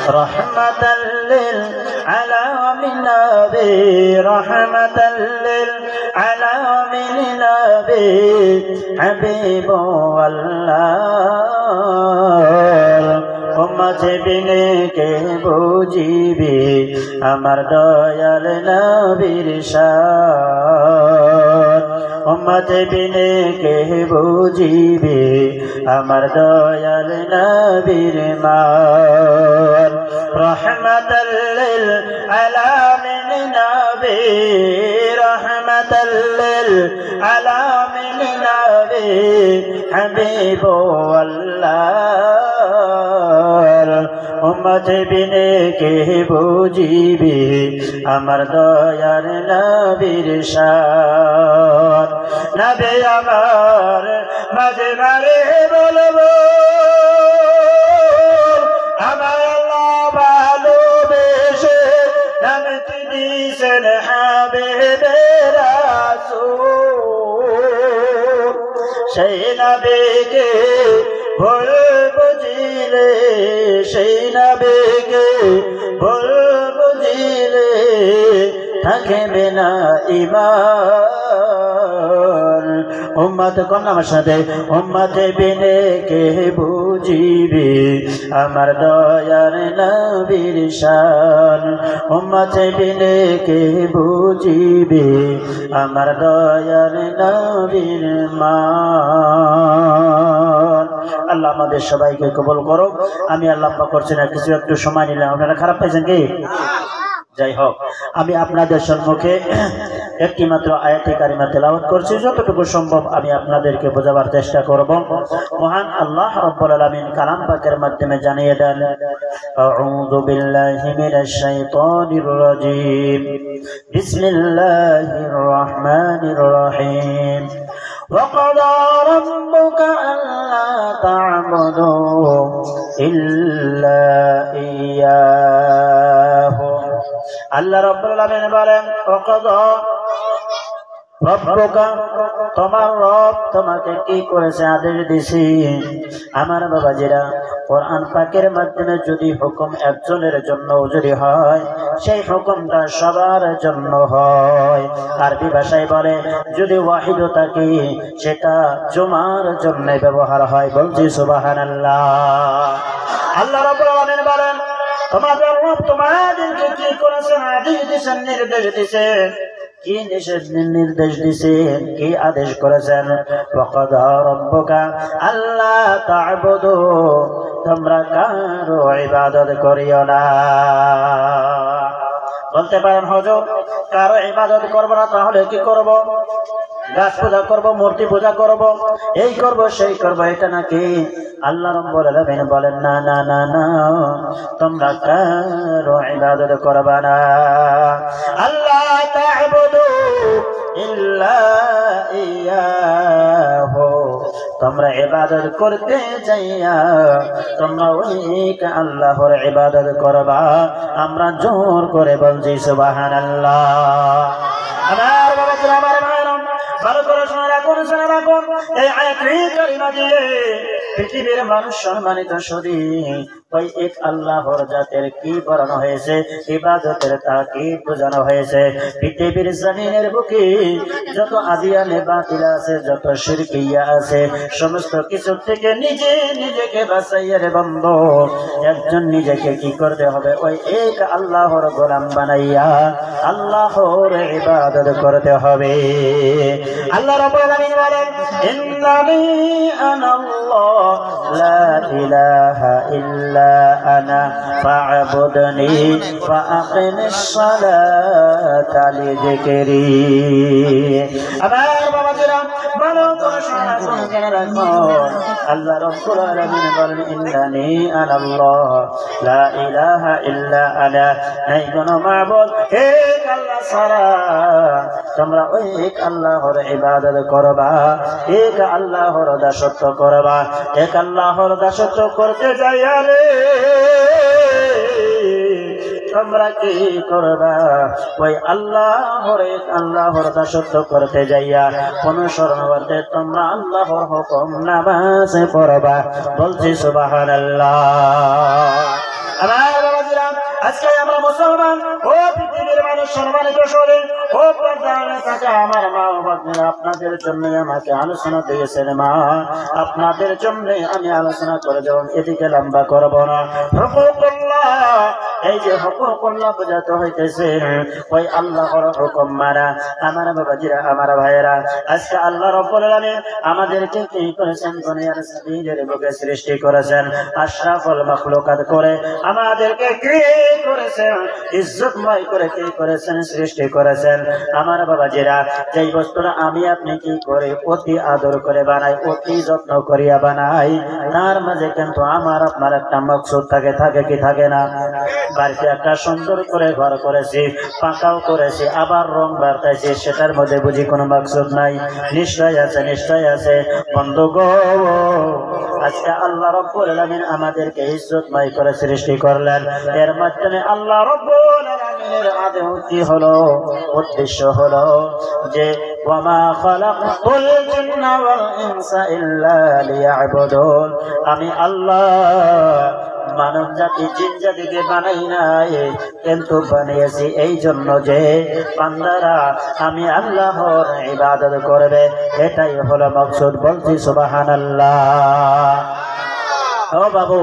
রহমাতাল লিল আলামিন নবী রহমাতাল লিল আলামিন নবী হাবিবুল্লাহ উম্মত বিনে কে বুঝিবে আমার দয়াল নবীর শান উম্মত বিনে কে বুঝিবে আমার দয়াল নবীর মান রহমাতাল লিল আলামিন নবী রহমাতাল লিল আলামিন নবী হাবিবুল্লাহ উম্মত বিনে কে বুঝিবে আমার দয়ার নবীর শান নবী আমার মাঝে মাঝে বলবো আমার আল্লাহ ভালোবেসে নামটি দিয়েছেন হাবিবে রাসূল সেই নবীকে ভুল বুঝিলে সেই নবীকে ভুল বুঝিলে থাকবে না ঈমান উম্মত কোন আমার সাথে উম্মত বিনে কে বুঝিবে আমার দয়ার নবীর শান উম্মত বিনে কে বুঝিবে আমার দয়ার নবীর মান আল্লাহ আমাদের সবাইকে কবুল করো আমি আল্লাহ পাক করছি না কিছু একটু সময় নিলাম আপনারা খারাপ পাইছেন কি যাই হোক আমি আপনাদের সম্মুখে একটি মাত্র আয়াতে কারিমা তেলাওয়াত করছি যতটুকু সম্ভব আমি আপনাদেরকে বোঝাবার চেষ্টা করব মহান আল্লাহ রাব্বুল আলামিন কালাম পাকের মাধ্যমে জানিয়ে দেন আউযু বিল্লাহি মিনাশ শাইতানির রাজীম বিসমিল্লাহির রহমানির রহিম وقضى ربك ألا تعبدوا إلا إياه আল্লাহ রাব্বুল আলামিন বলেন ওয়াকাদা রব্বুকা তোমার রব তোমাকে কি করেছে আদেশ দিয়েছি আমার বাবাজিরা কোরআন পাকের মাধ্যমে যদি হুকুম একজনের জন্য যদি হয় সেই হুকুমটা সবার জন্য হয় আরবি ভাষায় বলে যদি ওয়াহিদ থাকে সেটা জুমার জন্য ব্যবহার হয় বলছি সুবহানাল্লাহ আল্লাহ রাব্বুল আলামিন বলেন তোমাদের রব তোমাদেরকে কি করেছেন আদেশ দিয়েছেন নির্দেশ দিয়েছেন কি নির্দেশ দিয়েছেন কি আদেশ করেছেন ওয়াকাদা রাব্বুকা আল্লা তা'বুদু তোমরা কারো ইবাদত করিও না বলতে পারেন হুজুর কারো ইবাদত করব না তাহলে কি করব গাছ পূজা করব মূর্তি পূজা করব এই করব সেই করব এটা নাকি আল্লাহ রাব্বুল আলামিন বলেন না না না না তোমরা কারো ইবাদত করবা না আল্লাহ তা'বুদু ইল্লা ইয়াহু তোমরা ইবাদত করতে যাইয়া তোমরা ওই আল্লাহর ইবাদত করবা আমরা জোর করে বলছি সুবহানাল্লাহ আমার বাবারা আমার ভাইরা ভালো করে শোনা রাখুন এই আয়াতের কারিমা দিয়ে পৃথিবীর মানুষ সম্মানিত শুধু ওই এক আল্লাহর জাতের কি বর্ণনা হয়েছে ইবাদতের তাকিদ বোঝানো হয়েছে পৃথিবীর জমিনের বুকে যত আদিয়ানে বাতিল আছে যত শিরকিয়া আছে সমস্ত কিছু থেকে নিজেকে বাঁচাইয়া রে বন্ধু একজন নিজেকে কি করতে হবে ওই এক আল্লাহর গোলাম বানাইয়া আল্লাহর ইবাদত করতে হবে আল্লাহ রাব্বুল আলামিন বলেন ইন্নানি আনাল্লাহ লা ইলাহা ইল্লা আনা ফা'বুদনি ওয়া আকিমিস সালাতা লিযিকরি আবার বাবাজিরা ভালো করে শুনে রাখো আল্লাহ রাব্বুল আলামিন বলেন ইন্নানি আনাল্লাহ লা ইলাহা ইল্লা আনা নাই কোনো মাবুদ এক আল্লাহ ছাড়া তোমরা ওই এক আল্লাহর ইবাদত করবা এক আল্লাহর দাসত্ব করবা এক আল্লাহর দাসত্ব করতে যাইয়া রে তোমরা কি করবা ওই আল্লাহর এক আল্লাহর দাসত্ব করতে যাইয়া অনুসরণ করতে তোমরা আল্লাহর হুকুম নামাজ পড়বা বলছি সুবহানাল্লাহ আমার আজকে আমরা মুসলমান, ও পৃথিবীর মানুষ, সম্মানিত শরীর, ও পর্দায় থাকা আমার মা ও বোনেরা, আপনাদের জন্য আমাকে আলোচনা দিয়েছেন। মা, আপনাদের জন্য আমি আলোচনা করে যাব, এদিকে লম্বা করব না। হুকুকুল্লাহ, এই যে হুকুকুল্লাহ বোঝাতে হইতেছে ওই আল্লাহর হুকুম মানা। আমার বাবাজিরা, আমার ভাইয়েরা, আজকে আল্লাহ রাব্বুল আলামিন আমাদেরকে কি করেছেন? দুনিয়ার জমিনের বুকে সৃষ্টি করেছেন, আশরাফুল মাখলুকাত করে আমাদেরকে কি করেছেন? ইজ্জতময় করে কি করেছেন? সৃষ্টি করেছেন। আমার বাবাজিরা, যেই বস্তুটা আমি আপনি কি করে অতি আদর করে বানাই, অতি যত্ন করিয়া বানাই, তার মাঝে কিন্তু আমার আপনার একটা মকসুদ থাকে, থাকে কি থাকে না? বাড়িতে একটা সুন্দর করে ঘর করেছি, পাকাও করেছি, আবার রং বাড়তাইছি, সেটার মধ্যে বুঝি কোনো মকসুদ নাই? নিশ্চয় আছে, নিশ্চয় আছে। বন্ধুগণ, আজকে আল্লাহ রাব্বুল আলামিন আমাদেরকে ইজ্জতময় করে সৃষ্টি করলেন। এর মাধ্যমে আল্লাহ রাব্বুল আলামিনের আদেশ কি হলো? উদ্দেশ্য হলো যে ওয়ামা খালাকতুল জিন্না ওয়াল ইনসা ইল্লা লিয়াবুদুন, আমি আল্লাহ মানব জাতি জিন জাতিকে বানাই নাই, কিন্তু বানিয়েছি এই জন্য যে বান্দারা আমি আল্লাহর ইবাদত করবে, এটাই হলো মাকসুদ। বলছি সুবহানাল্লাহ। ও বাবু,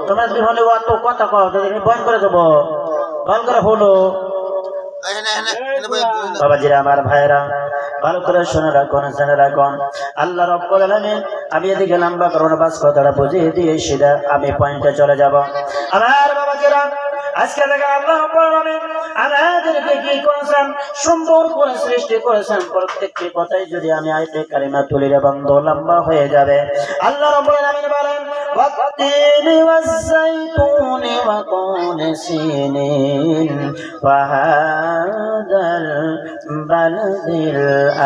তোমরা যদি হলে অত কথা কও, তুমি বন্ধ করে দেবো, বন্ধ করে হলো। বাবাজিরা, আমার ভাইরা, ভালো করে শুনে রাখুন, শুনে রাখুন। আল্লাহ রাব্বুল আলামিন, আমি এদিকে লম্বা করব না, বাস কথাটা বুঝিয়ে দিয়ে সিধা আমি পয়েন্টে চলে যাব। আমার বাবাজিরা, আজকে থেকে আল্লাহ রাব্বুল আলামিন আমাদেরকে কি করেছেন? সুন্দর করে সৃষ্টি করেছেন। প্রত্যেকটি কথাই যদি আমি আয়াতে কারিমা তুলি রে বন্ধু, লম্বা হয়ে যাবে। আল্লাহ রাব্বুল আলামিন বলেন, ওয়াত-তিনি ওয়াজ-যাইতুনি ওয়া তুনি সিনিন ওয়া হাদাল বালদিল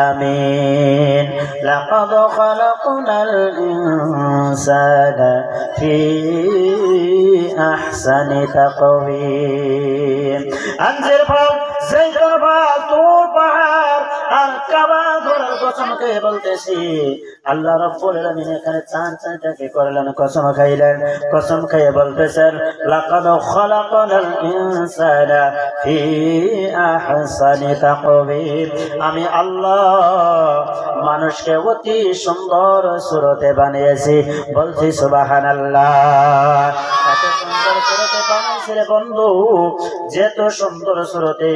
আমিন লাকাদ খালাকনাল ইনসানা ফি আহসানি তাকওয়িম। আনজির ফল, যাইতুন ফল, তুর পাহাড় আর কাবা ঘরের কসম খেয়ে বলতেছি, আল্লাহ রাব্বুল আলামিন এখানে চারটাকে করলেন, কসম খাইলেন, কসম খেয়ে বলতেছেন, লাকাদ খালাকনাল ইনসানা ফি আহসানি তাকওয়িম, আমি আল্লাহ মানুষকে অতি সুন্দর সুরতে বানিয়েছি। বলছি সুবহানাল্লাহ। এত সুন্দর সুরতে বানাইছি রে বন্ধু, যেত সুন্দর সুরতে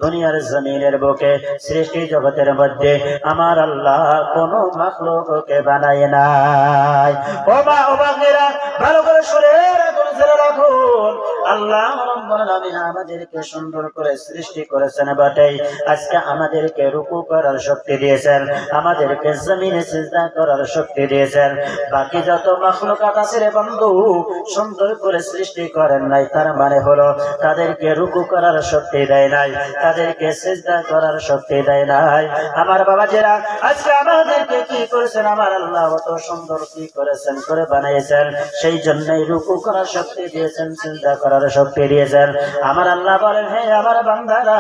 দুনিয়ার জমিনের বুকে সৃষ্টি জগতের মধ্যে আমার আল্লাহ কোন মাখলুককে বানায় নাই। ও মা, ও বাগেরা, ভালো করে শুনে রাখুন, ছেড়ে রাখুন। আল্লাহ রাব্বুল আলামিন আমাদেরকে সুন্দর করে সৃষ্টি করেছেন বটেই, আজকে আমাদেরকে রুকু করার শক্তি দিয়েছেন, আমাদেরকে জমিনে সিজদা করার শক্তি দিয়েছেন। বাকি যত মাখলুকাত আছে রে বন্ধু, সুন্দর করে সৃষ্টি করেন নাই, তার মানে হলো তাদেরকে রুকু করার শক্তি দেয় নাই, তাদেরকে সিজদা করার শক্তি দেয় নাই। আমার বাবাজিরা, আজকে আমাদেরকে কি করেছেন? আমার আল্লাহ অত সুন্দর কি করেছেন করে বানিয়েছেন, সেই জন্যই রুকু করার শক্তি দিয়েছেন, সিজদা করার শক্তি দিয়েছেন। আমার আল্লাহ বলেন, হে আমার বান্দারা,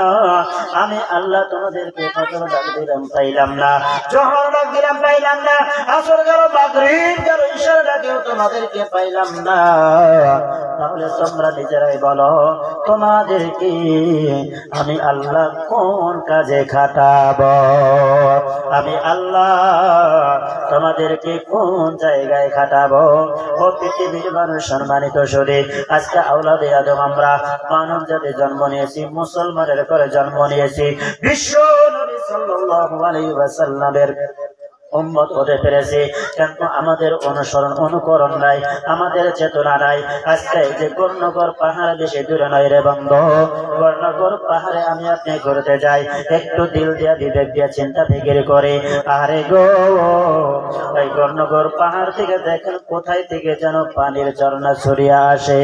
আমি আল্লাহ তোমাদেরকে ফজর ডাক দিলাম, পাইলাম না, জোহর ডাক দিলাম, পাইলাম না, আসর গেল, মাগরিব গেল, ইশার ডাকেও তোমাদেরকে পাইলাম না। তাহলে তোমরা নিজেরাই বলো, তোমাদেরকে আমি আল্লাহ কোন কাজে খাটাবো? আমি আল্লাহ তোমাদেরকে কোন জায়গায় খাটাবো? ও পৃথিবীর মানুষ, সম্মানিত শরীর, আজকে আওলাদে আদম আমরা মানব জাতি জন্ম নিয়েছি, মুসলমানের ঘরে জন্ম নিয়েছি, বিশ্ব নবী সাল্লাল্লাহু আলাইহি ওয়াসাল্লামের উম্মত হতে পেরেছি, কিন্তু আমাদের অনুসরণ অনুকরণ নাই, আমাদের চেতনা নাই। আজকে এই যে গর্ণগর পাহাড় বেশি দূরে নয় রে বন্ধু, গর্ণগর পাহাড়ে আমি আপনি ঘুরতে যাই, একটু দিল দিয়া বিবেক দিয়া চিন্তা ফিকির করে, আরে গো, ওই গর্ণগর পাহাড় থেকে দেখেন কোথায় থেকে যেন পানির ঝর্ণা ছড়িয়ে আসে।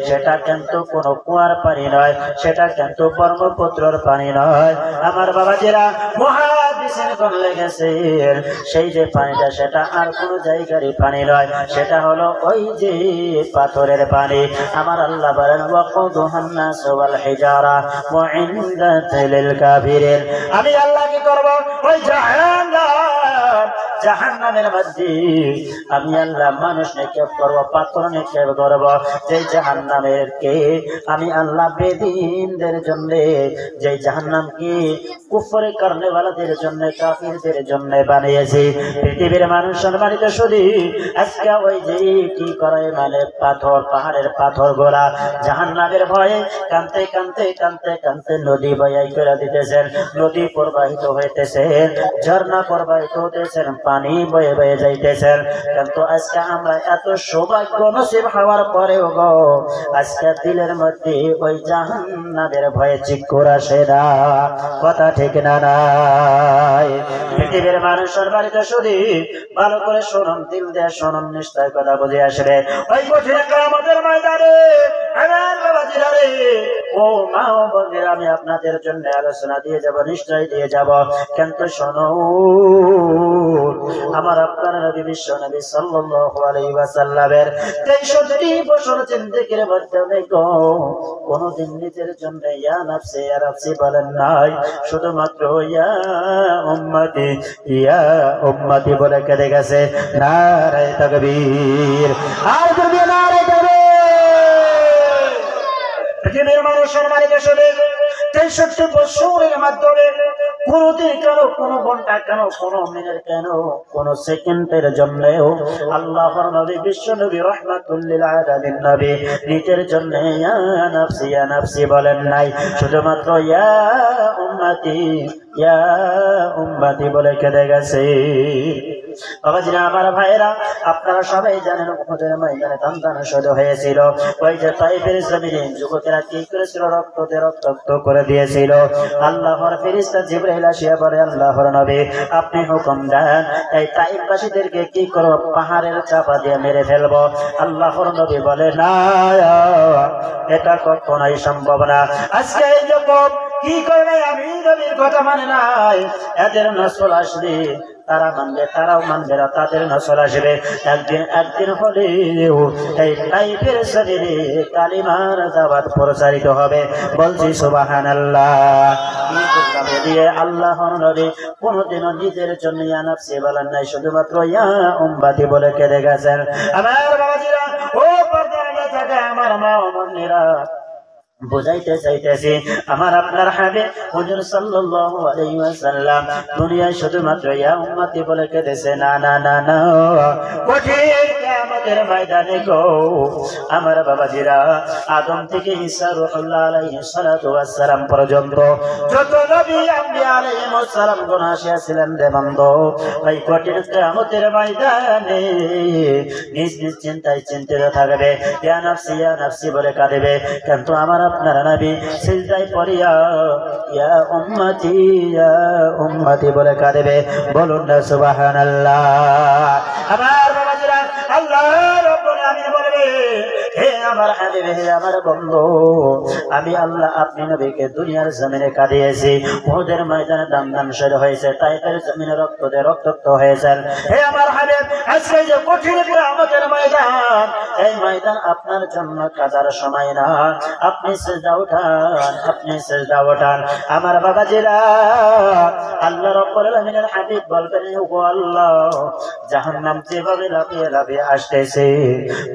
সেটা কিন্তু কোনো কুয়ার পানি নয়, সেটা কিন্তু ব্রহ্মপুত্রের পানি নয়। আমার বাবাজিরা, মহাদিসের কোন লেগেছে, সেই যে পানিটা সেটা আর কোন জায়গারই পানি নয়, সেটা হলো ওই যে পাথরের পানি। আমার আল্লাহ বলেন, ওয়াকুদুহান নাস ওয়াল হিজারা মুইন্দাতুল লিল কাফিরিন, আমি আল্লাহ কি করব? ওই জাহান্নাম জাহান্নামের মধ্যে আমি আল্লাহ মানুষ নিক্ষেপ করবো, পাথর নিক্ষেপ করবো, যে জাহান্নামেরকে আমি আল্লাহ বেদিনদের জন্য, যে জাহান্নামকে কুফরে করনেওয়ালাদের জন্য, কাফিরদের জন্য বানিয়েছি। পৃথিবীর মানুষ সম্মানিত শুধু আজকে ওই যে কি করে মানে পাথর, পাহাড়ের পাথর গোলা জাহান্নামের ভয়ে কানতে কানতে কানতে কানতে নদী বয়াই করে দিতেছেন, নদী প্রবাহিত হইতেছেন, ঝর্ণা প্রবাহিত হইতেছেন, পানি বয়ে বয়ে যাইতেছেন। কিন্তু আজকে আমরা এত সৌভাগ্য নসিব হওয়ার পরেও গো আজকে দিলের মধ্যে ওই জাহান্নামের ভয়ে চিক্কর আসে না। কথা ঠিক না নাই? পৃথিবীর মানুষের বাড়িতে শুধু ভালো করে শুনুন, দিল দিয়ে শুনুন, নিশ্চয় কথা বুঝে আসবে। ওই কঠিন কিয়ামতের ময়দানে আমার বাবাজিরা রে, ও মা ও বোনেরা, আমি আপনাদের জন্য আলোচনা দিয়ে যাব, নিশ্চয় দিয়ে যাব। কিন্তু শোনো, আমার আপনার নবী বিশ্ব নবী সাল্লাল্লাহু আলাইহি ওয়াসাল্লামের 63 বছর জিন্দেগির মাধ্যমে গো কোনদিন নিজের জন্য ইয়া নাফসি ইয়া নাফসি বলেন নাই, শুধুমাত্র ইয়া উম্মতি বলে কেঁদে গেছে। নারে তাকবীর, আর করবে নারে তাকবীর। পৃথিবীর মানুষ সম্মানিত শুনে 63 বছরের মাধ্যমে কোনদিন কেন, কোন ঘন্টা কেন, কোন মিনিট কেন, কোন সেকেন্ডের জন্যও আল্লাহর নবী বিশ্ব নবী রাহমাতুল লিল আলামিন নবী নিজের জন্য ইয়া নাফসি বলেন নাই, শুধুমাত্র ইয়া উম্মতি বলে কেঁদে গেছে। বাবাজিরা, আমার ভাইয়েরা, আপনারা সবাই জানেন উহুদের ময়দানে দান শহীদ হয়েছিল। ওই যে তাইফের জমিনে যুবকেরা কি করেছিল? রক্ত রক্তাক্ত করে দিয়েছিল। আল্লাহর ফেরেশতা জিবরাইল আসিয়া বলে, আল্লাহর নবী আপনি হুকুম দেন এই তাইফবাসীদেরকে কি করব? পাহাড়ের চাপা দিয়ে মেরে ফেলবো। আল্লাহর নবী বলে, না, এটা কখনোই সম্ভব না। আজকে এই যুবক কি করে আমি নবীর কথা মানে নাই, এদের নসল আসবে, তারা মানবে, তারাও মানবে না, তাদের নসল আসবে। একদিন হলেও এই তাইফের শরীরে কালিমার দাওয়াত প্রচারিত হবে। বলছি সুবহানাল্লাহ। দিয়ে আল্লাহর নবী কোনদিনও নিজের জন্য ইয়া নাফসি বলেন নাই, শুধুমাত্র ইয়া উম্মতি বলে কেঁদে গেছেন। আমার বাবাজিরা, ও পর্দায় থাকা আমার মা ও বোনেরা, বুঝাইতে চাইতেছি আমার আপনার হাবিব হুজুর সাল্লাল্লাহু আলাইহি ওয়াসাল্লাম দুনিয়ায় শুধুমাত্র ইয়া উম্মতি বলে কেঁদেছে না, না, না, না। কঠিন কিয়ামতের ময়দানে গো আমার বাবাজিরা, আদম থেকে ঈসা রূহুল্লাহ আলাইহিস সালাতু ওয়াস সালাম পর্যন্ত যত নবী আম্বিয়া আলাইহিস সালাম গুণ আসিয়াছিলেন রে বান্দা, এই কঠিন কিয়ামতের ময়দানে নিজ নিজ চিন্তায় চিন্তিত থাকবে, ইয়া নাফসি বলে কাঁদবে। কিন্তু আমার আপনার নবী সিজদায় পড়িয়া ইয়া উম্মতি বলে কাঁদবে। বলুন না সুবহানাল্লাহ। আমার বাবাজিরা, আল্লাহ রাব্বুল আলামিন বলবে, হে আমার হাবিব, হে আমার বন্ধু, আমি আল্লাহ আপনি নবীকে দুনিয়ার জমিনে কাঁদিয়েছি, উহুদের ময়দানে দান শহীদ হয়েছে, তাইফের জমিনে রক্ত দিয়ে রক্তাক্ত হয়েছেন। হে আমার হাবিব, আজকে যে কঠিন কিয়ামতের ময়দান, এই ময়দান আপনার জন্য কাঁদার সময় না। আপনি সিজদা উঠান, আপনি সিজদা উঠান। আমার বাবাজিরা, আল্লাহ রাব্বুল আলামিনের হাবিব বলবেন, ওগো আল্লাহ, জাহান্নাম যেভাবে লাফিয়ে লাফিয়ে আসতেছে,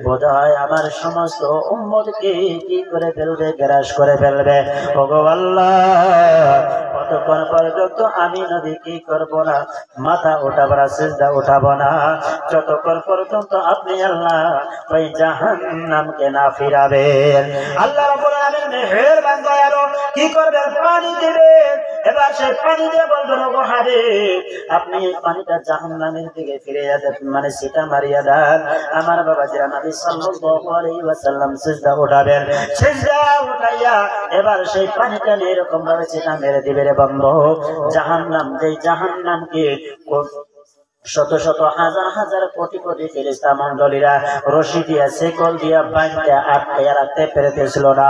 বোধহয় আমার সমস্ত উম্মতকে কি করে ফেলবে, গ্রাস করে ফেলবে। ওগো আল্লাহ, কতক্ষণ পর্যন্ত আমি নবী কি করবো না? মাথা উঠাবো না, সিজদা উঠাবো না, যতক্ষণ পর্যন্ত আপনি আল্লাহ ওই জাহান্নামকে না ফিরাবেন। আল্লাহ রাব্বুল আলামিন মেহেরবান দয়ালু কি করবেন? পানি দিবেন। এবার সেই পানি দিয়ে বলবেন, ওগো হাবিব, আপনি এই পানিটা জাহান্নামের দিকে ফিরে যাবেন, মানে সেটা মারিয়া দেন। আমার বাবাজিরা, নবী সাল্লাল্লাহু আলাইহি ওয়াসাল্লাম সিজদা উঠাবেন। সিজদা উঠাইয়া এবার সেই পানিটা নিয়ে এরকম ভাবে সেটা মেরে দিবে রে বন্ধু। জাহান্নাম, যেই জাহান্নামকে শত শত হাজার হাজার কোটি কোটি ফেরেশতা মণ্ডলীরা রশি দিয়া শিকল দিয়া বাঁধতে আটকে রাখতে পেরেছিল না,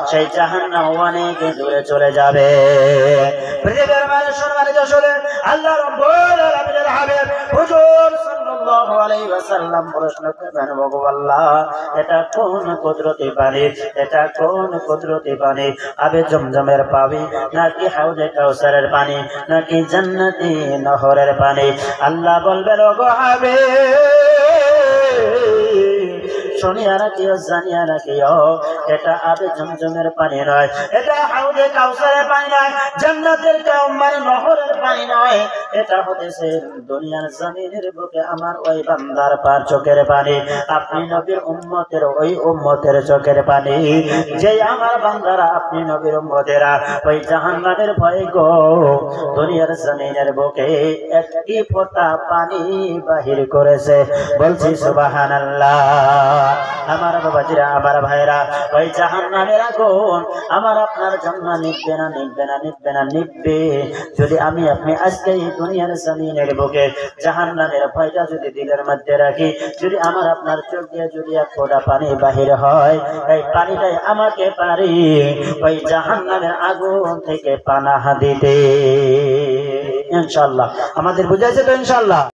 সেই জাহান্নাম অনেক দূরে চলে যাবে। পৃথিবীর মানুষ সম্মানিত শুনে আল্লাহ রাব্বুল আলামিনের হাবিব হুজুর সাল্লাল্লাহু আলাইহি ওয়াসাল্লাম প্রশ্ন করবেন, ওগো আল্লাহ, এটা কোন কুদরতি পানি? এটা কোন কুদরতি পানি? আবে জমজমের পানি, নাকি হাউজে কাউসারের পানি, নাকি জান্নাতি নহরের পানি? আল্লাহ আল্লাহ বলবেন ওগো শুনিয়া রাখিও জানিয়া রাখিও এটা আবে জমজমের পানি নয়, এটা হাউদে কাউসারের পানি নয়, জান্নাতের কাউমার নহরের পানি নয়, এটা হতেছে দুনিয়ার জমিনের বুকে আমার ওই বান্দার পার চোখের পানি, আপনি নবীর উম্মতের ওই উম্মতের চোখের পানি। যে আমার বান্দারা আপনি নবীর উম্মতেরা ওই জাহান্নামের ভয় গো দুনিয়ার জমিনের বুকে একটি ফোঁটা পানি বাহির করেছে, বলছি সুবহানাল্লাহ। আমার বাবাজিরা আমার ভাইরা ওই জাহান্নামের আগুন আমার আপনার জন্য নিভবে না নিভবে না নিভবে না নিভবে যদি আমি আপনি আজকে এই দুনিয়ার জমিনের বুকে জাহান্নামের ভয়টা যদি দিলের মধ্যে রাখি, যদি আমার আপনার চোখ দিয়ে যদি এক ফোঁটা পানি বাহির হয়, এই পানিটাই আমাকে পারি ওই জাহান্নামের আগুন থেকে পানাহ দিতে। ইনশাআল্লাহ আমাদের বুঝাইছে তো ইনশাআল্লাহ।